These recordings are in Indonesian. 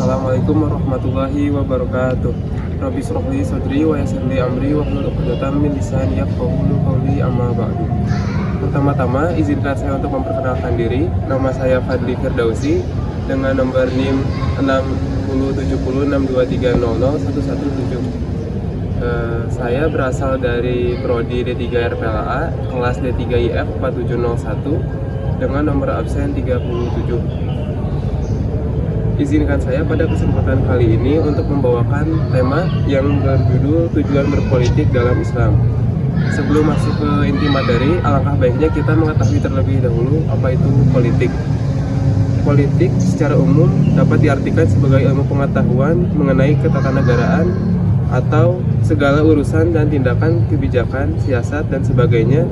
Assalamualaikum warahmatullahi wabarakatuh. Rabbi shrah li sadri wa yassir li amri wahlul 'uqdatam min lisani yafqahu qawli, amma ba'du. Pertama-tama izinkan saya untuk memperkenalkan diri. Nama saya Fadli Firdausi dengan nomor NIM 607062300117. Saya berasal dari prodi D3 RPLA kelas D3IF 4701 dengan nomor absen 37. Izinkan saya pada kesempatan kali ini untuk membawakan tema yang berjudul tujuan berpolitik dalam Islam. Sebelum masuk ke inti materi, alangkah baiknya kita mengetahui terlebih dahulu apa itu politik. Politik secara umum dapat diartikan sebagai ilmu pengetahuan mengenai ketatanegaraan atau segala urusan dan tindakan kebijakan, siasat, dan sebagainya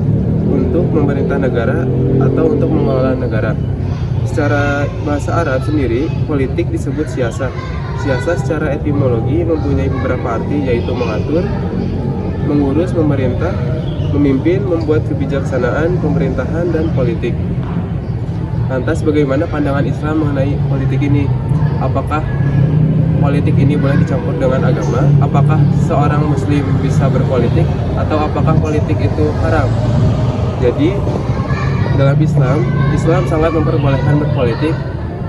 untuk memerintah negara atau untuk mengelola negara. Secara bahasa Arab sendiri, politik disebut siasat. Siasat secara etimologi mempunyai beberapa arti, yaitu mengatur, mengurus, memerintah, memimpin, membuat kebijaksanaan, pemerintahan, dan politik. Lantas bagaimana pandangan Islam mengenai politik ini? Apakah politik ini boleh dicampur dengan agama? Apakah seorang muslim bisa berpolitik? Atau apakah politik itu haram? Jadi dalam Islam sangat memperbolehkan berpolitik,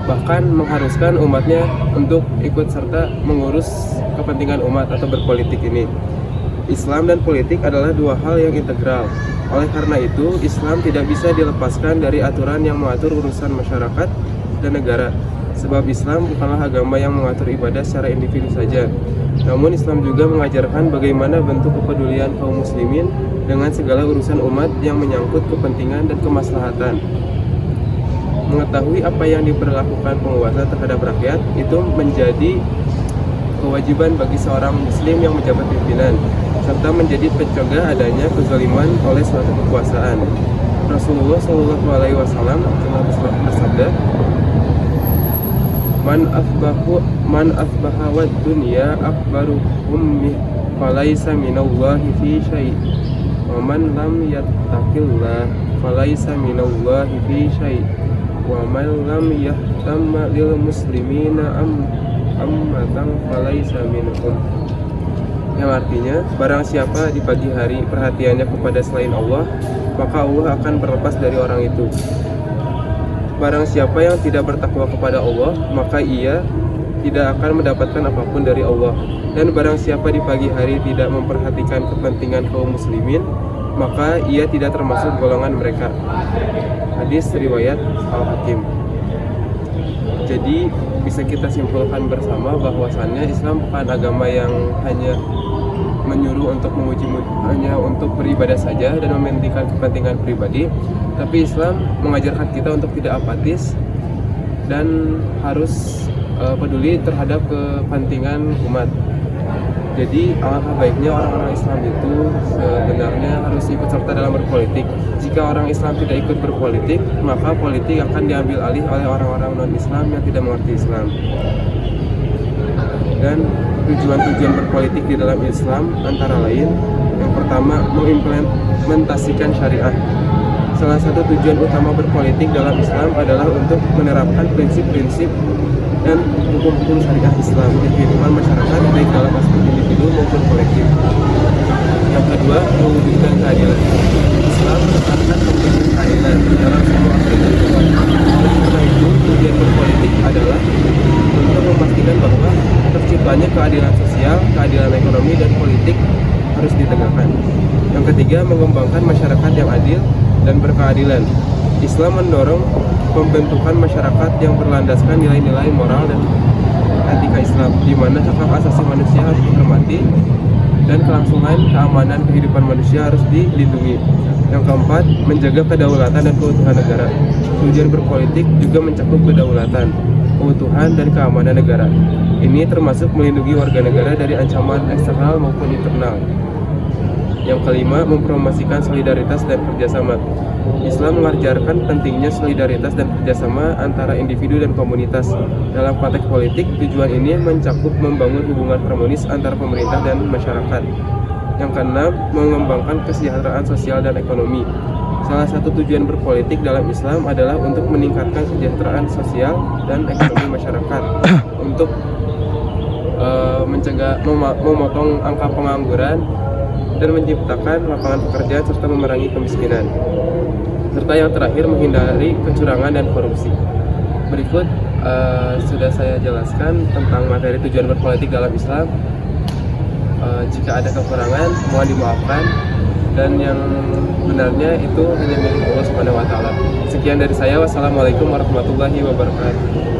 bahkan mengharuskan umatnya untuk ikut serta mengurus kepentingan umat atau berpolitik ini. Islam dan politik adalah dua hal yang integral. Oleh karena itu, Islam tidak bisa dilepaskan dari aturan yang mengatur urusan masyarakat dan negara. Sebab Islam bukanlah agama yang mengatur ibadah secara individu saja. Namun Islam juga mengajarkan bagaimana bentuk kepedulian kaum muslimin dengan segala urusan umat yang menyangkut kepentingan dan kemaslahatan. Mengetahui apa yang diberlakukan penguasa terhadap rakyat itu menjadi kewajiban bagi seorang muslim yang menjabat pimpinan, serta menjadi pencegah adanya kezaliman oleh suatu kekuasaan. Rasulullah SAW telah bersabda, Man asbaha wad dunya akbaru ummi falaysa minallahi fi syai' wa man lam yattaqillah falaysa minallahi fi syai' wa man lam yahtamma lil muslimina ammatan falaysa minhum. Yang artinya, barang siapa di pagi hari perhatiannya kepada selain Allah, maka Allah akan berlepas dari orang itu. Barang siapa yang tidak bertakwa kepada Allah, maka ia tidak akan mendapatkan apapun dari Allah. Dan barang siapa di pagi hari tidak memperhatikan kepentingan kaum muslimin, maka ia tidak termasuk golongan mereka. Hadis riwayat Al-Hakim. Jadi bisa kita simpulkan bersama bahwasannya Islam bukan agama yang hanya menyuruh untuk hanya untuk beribadah saja dan mementingkan kepentingan pribadi, tapi Islam mengajarkan kita untuk tidak apatis dan harus peduli terhadap kepentingan umat. Jadi alangkah baiknya orang-orang Islam itu sebenarnya harus ikut serta dalam berpolitik. Jika orang Islam tidak ikut berpolitik, maka politik akan diambil alih oleh orang-orang non-Islam yang tidak mengerti Islam. Dan tujuan-tujuan berpolitik di dalam Islam antara lain, yang pertama, mengimplementasikan syariah. Salah satu tujuan utama berpolitik dalam Islam adalah untuk menerapkan prinsip-prinsip dan hukum-hukum syariah Islam di kehidupan masyarakat, baik dalam aspek individu maupun kolektif. Yang kedua, mewujudkan keadilan. Islam menekankan prinsip keadilan dalam semua aspek kehidupan. Oleh karena itu, tujuan berpolitik adalah untuk memastikan bahwa terciptanya keadilan sosial, keadilan ekonomi, dan politik harus ditegakkan. Yang ketiga, mengembangkan masyarakat yang adil dan berkeadilan. Islam mendorong pembentukan masyarakat yang berlandaskan nilai-nilai moral dan etika Islam, di mana hak asasi manusia harus dihormati dan kelangsungan keamanan kehidupan manusia harus dilindungi. Yang keempat, menjaga kedaulatan dan keutuhan negara. Tujuan berpolitik juga mencakup kedaulatan, keutuhan, dan keamanan negara. Ini termasuk melindungi warga negara dari ancaman eksternal maupun internal. Yang kelima, mempromosikan solidaritas dan kerjasama. Islam mengajarkan pentingnya solidaritas dan kerjasama antara individu dan komunitas. Dalam konteks politik, tujuan ini mencakup membangun hubungan harmonis antara pemerintah dan masyarakat. Yang keenam, mengembangkan kesejahteraan sosial dan ekonomi. Salah satu tujuan berpolitik dalam Islam adalah untuk meningkatkan kesejahteraan sosial dan ekonomi masyarakat, untuk memotong angka pengangguran, dan menciptakan lapangan pekerjaan serta memerangi kemiskinan. Serta yang terakhir menghindari kecurangan dan korupsi. Berikut sudah saya jelaskan tentang materi tujuan berpolitik dalam Islam. Jika ada kekurangan mohon dimaafkan, dan yang benarnya itu hanya milik Allah Subhanahu wa taala. Sekian dari saya. Wassalamualaikum warahmatullahi wabarakatuh.